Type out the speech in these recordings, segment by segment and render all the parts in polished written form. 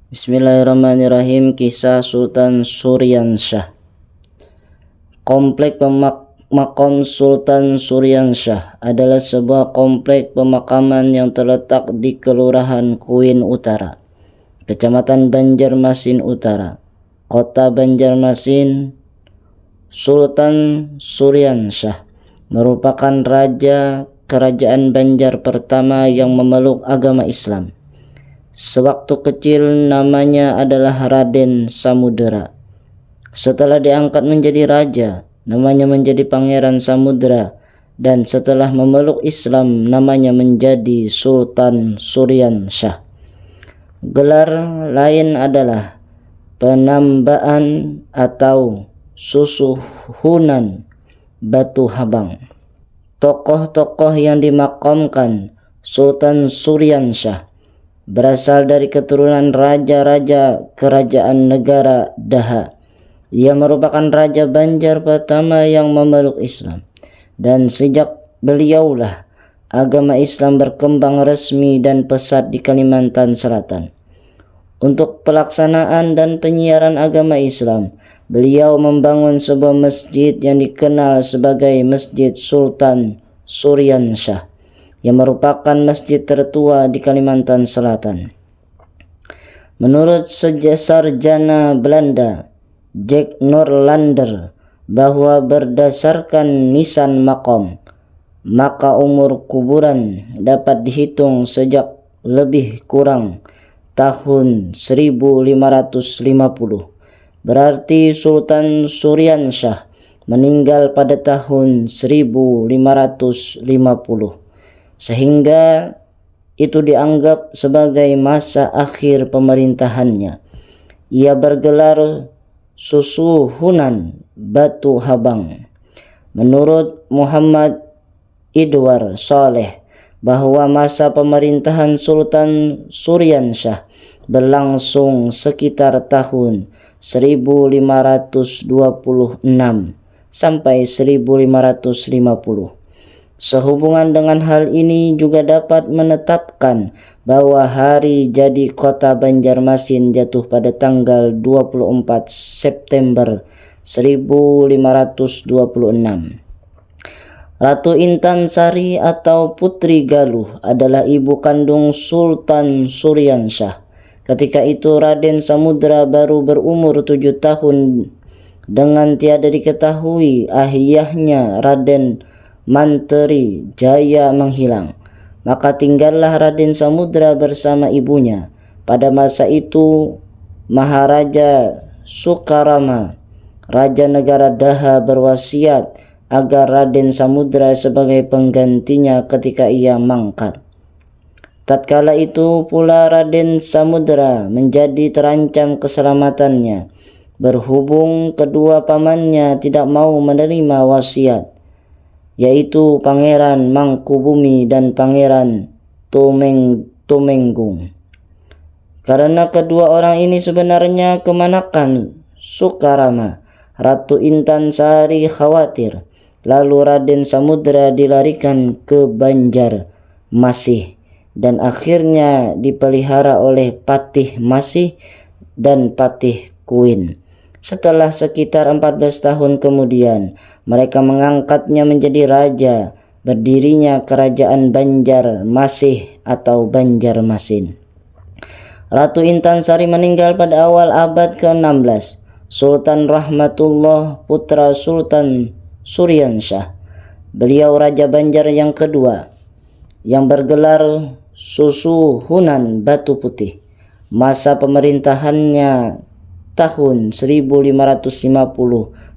Bismillahirrahmanirrahim. Kisah Sultan Suryansyah. Komplek Makam Sultan Suryansyah adalah sebuah komplek pemakaman yang terletak di Kelurahan Kuin Utara, Kecamatan Banjarmasin Utara, Kota Banjarmasin. Sultan Suryansyah merupakan raja kerajaan Banjar pertama yang memeluk agama Islam. Sewaktu kecil namanya adalah Raden Samudera. Setelah diangkat menjadi raja, namanya menjadi Pangeran Samudera, dan setelah memeluk Islam namanya menjadi Sultan Suryansyah. Gelar lain adalah Penambaan atau Susuhunan Batu Habang. Tokoh-tokoh yang dimakamkan Sultan Suryansyah berasal dari keturunan raja-raja kerajaan negara Daha. Ia merupakan raja Banjar pertama yang memeluk Islam, dan sejak beliaulah agama Islam berkembang resmi dan pesat di Kalimantan Selatan. Untuk pelaksanaan dan penyiaran agama Islam, beliau membangun sebuah masjid yang dikenal sebagai Masjid Sultan Suryansyah, yang merupakan masjid tertua di Kalimantan Selatan. Menurut sarjana Belanda Jack Norlander bahwa berdasarkan nisan makam, maka umur kuburan dapat dihitung sejak lebih kurang tahun 1550. Berarti Sultan Suryansyah meninggal pada tahun 1550. Sehingga itu dianggap sebagai masa akhir pemerintahannya. Ia bergelar Susuhunan Batu Habang. Menurut Muhammad Idwar Saleh bahwa masa pemerintahan Sultan Suryansyah berlangsung sekitar tahun 1526 sampai 1550. Sehubungan dengan hal ini juga dapat menetapkan bahwa hari jadi kota Banjarmasin jatuh pada tanggal 24 September 1526. Ratu Intan Sari atau Putri Galuh adalah ibu kandung Sultan Suryansyah. Ketika itu Raden Samudera baru berumur 7 tahun. Dengan tiada diketahui ayahnya Raden Manteri Jaya menghilang, maka tinggallah Raden Samudera bersama ibunya. Pada masa itu Maharaja Sukarama, Raja Negara Daha, berwasiat agar Raden Samudera sebagai penggantinya ketika ia mangkat. Tatkala itu pula Raden Samudera menjadi terancam keselamatannya, berhubung kedua pamannya tidak mau menerima wasiat, yaitu Pangeran Mangkubumi dan Pangeran Tumenggung. Karena kedua orang ini sebenarnya kemanakan Sukarama, Ratu Intan Sari khawatir. Lalu Raden Samudera dilarikan ke Banjarmasih dan akhirnya dipelihara oleh Patih Masih dan Patih Kuin. Setelah sekitar 14 tahun kemudian, mereka mengangkatnya menjadi raja. Berdirinya kerajaan Banjarmasih atau Banjarmasin. Ratu Intan Sari meninggal pada awal abad ke-16. Sultan Rahmatullah putra Sultan Suryansyah. Beliau Raja Banjar yang kedua, yang bergelar Susuhunan Batu Putih. Masa pemerintahannya tahun 1550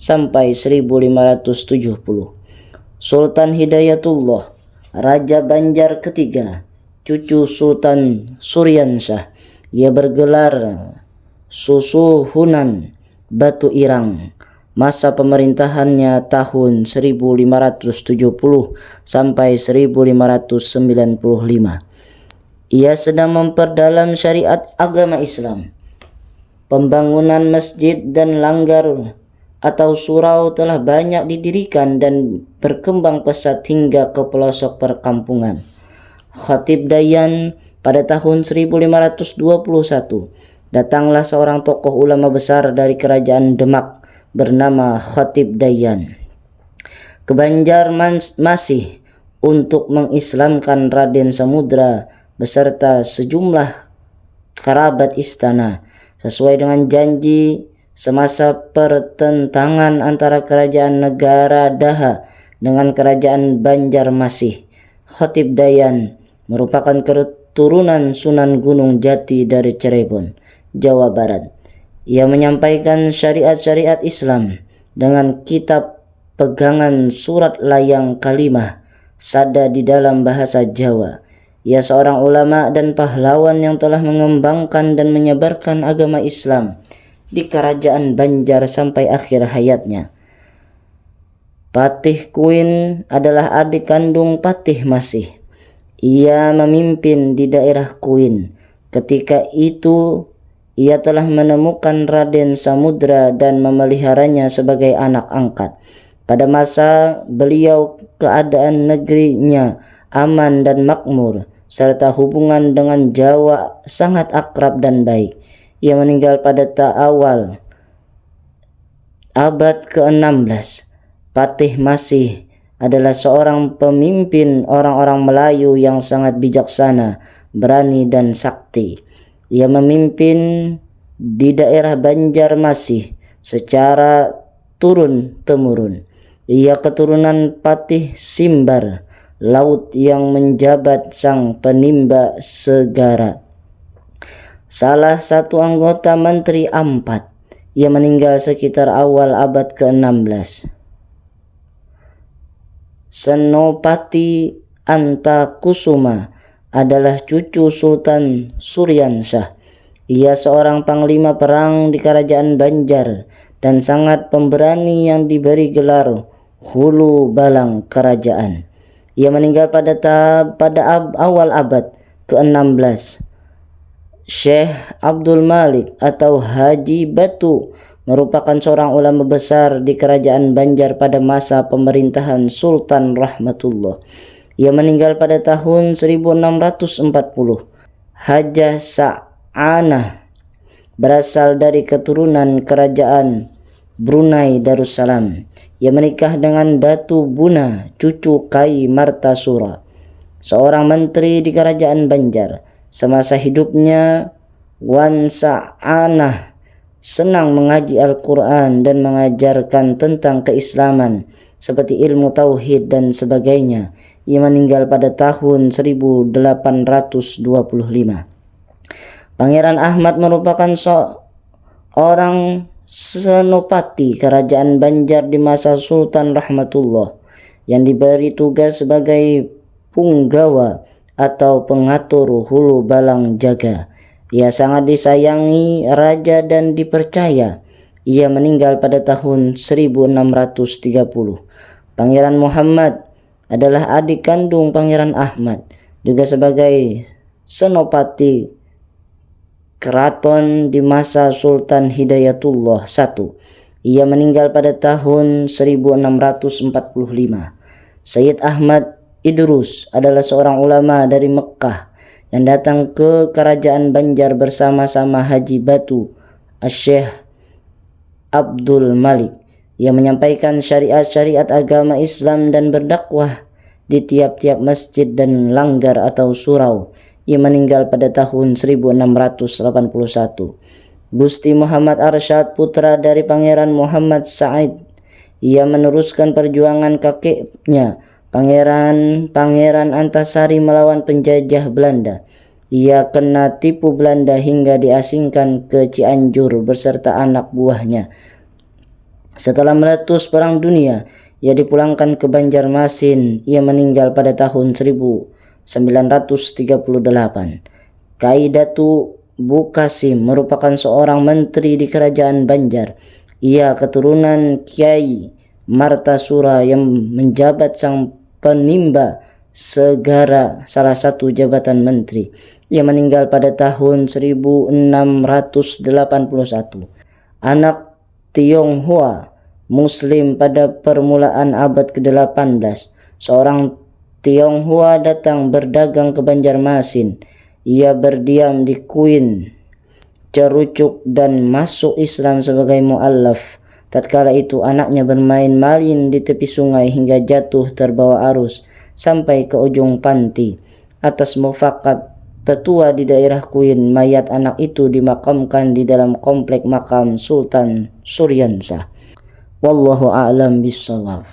sampai 1570. Sultan Hidayatullah, Raja Banjar ketiga, cucu Sultan Suryansyah. Ia bergelar Susuhunan Batu Irang. Masa pemerintahannya tahun 1570 sampai 1595. Ia sedang memperdalam syariat agama Islam. Pembangunan masjid dan langgar atau surau telah banyak didirikan dan berkembang pesat hingga ke pelosok perkampungan. Khatib Dayan pada tahun 1521 datanglah seorang tokoh ulama besar dari kerajaan Demak bernama Khatib Dayyan ke Banjarmasin untuk mengislamkan Raden Samudra beserta sejumlah kerabat istana. Sesuai dengan janji semasa pertentangan antara kerajaan negara Daha dengan kerajaan Banjarmasin, Khatib Dayyan merupakan keturunan Sunan Gunung Jati dari Cirebon, Jawa Barat. Ia menyampaikan syariat-syariat Islam dengan kitab pegangan surat layang kalimah sada di dalam bahasa Jawa. Ia seorang ulama dan pahlawan yang telah mengembangkan dan menyebarkan agama Islam di kerajaan Banjar sampai akhir hayatnya. Patih Kuin adalah adik kandung Patih Masih. Ia memimpin di daerah Kuin. Ketika itu ia telah menemukan Raden Samudra dan memeliharanya sebagai anak angkat. Pada masa beliau keadaan negerinya aman dan makmur, serta hubungan dengan Jawa sangat akrab dan baik. Ia meninggal pada awal abad ke-16. Patih Masih adalah seorang pemimpin orang-orang Melayu yang sangat bijaksana, berani dan sakti. Ia memimpin di daerah Banjarmasin secara turun-temurun. Ia keturunan Patih Simbar Laut yang menjabat sang penimba segara, salah satu anggota Menteri Ampat. Ia meninggal sekitar awal abad ke-16. Senopati Antakusuma adalah cucu Sultan Suryansyah. Ia seorang panglima perang di kerajaan Banjar dan sangat pemberani yang diberi gelar Hulu Balang Kerajaan. Ia meninggal pada awal abad ke-16. Syekh Abdul Malik atau Haji Batu merupakan seorang ulama besar di kerajaan Banjar pada masa pemerintahan Sultan Rahmatullah. Ia meninggal pada tahun 1640. Hajah Sa'anah berasal dari keturunan kerajaan Brunei Darussalam. Ia menikah dengan Datu Buna, cucu Kai Martasura, seorang menteri di kerajaan Banjar. Semasa hidupnya, Wan Sa'anah senang mengaji Al-Quran dan mengajarkan tentang keislaman seperti ilmu tauhid dan sebagainya. Ia meninggal pada tahun 1825. Pangeran Ahmad merupakan seorang senopati kerajaan Banjar di masa Sultan Rahmatullah yang diberi tugas sebagai punggawa atau pengatur hulu balang jaga. Ia sangat disayangi raja dan dipercaya. Ia meninggal pada tahun 1630. Pangeran Muhammad adalah adik kandung Pangeran Ahmad, juga sebagai senopati keraton di masa Sultan Hidayatullah I. Ia meninggal pada tahun 1645. Sayyid Ahmad Idrus adalah seorang ulama dari Mekkah yang datang ke kerajaan Banjar bersama-sama Haji Batu Syekh Abdul Malik. Ia menyampaikan syariat-syariat agama Islam dan berdakwah di tiap-tiap masjid dan langgar atau surau. Ia meninggal pada tahun 1681. Gusti Muhammad Arsyad, putra dari Pangeran Muhammad Said. Ia meneruskan perjuangan kakeknya, Pangeran Antasari melawan penjajah Belanda. Ia kena tipu Belanda hingga diasingkan ke Cianjur beserta anak buahnya. Setelah meletus Perang Dunia, ia dipulangkan ke Banjarmasin. Ia meninggal pada tahun 1938. Kaidatu Bukasim merupakan seorang menteri di kerajaan Banjar. Ia keturunan Kiai Martasura yang menjabat sang penimba segara salah satu jabatan menteri. Ia meninggal pada tahun 1681. Anak Tionghoa Muslim pada permulaan abad ke-18. Seorang Tionghoa datang berdagang ke Banjarmasin. Ia berdiam di Kuin, cerucuk dan masuk Islam sebagai mu'allaf. Tatkala itu anaknya bermain malin di tepi sungai hingga jatuh terbawa arus sampai ke ujung panti. Atas mufakat tetua di daerah Kuin, mayat anak itu dimakamkan di dalam komplek makam Sultan Suryansah. Wallahu a'lam bishawab.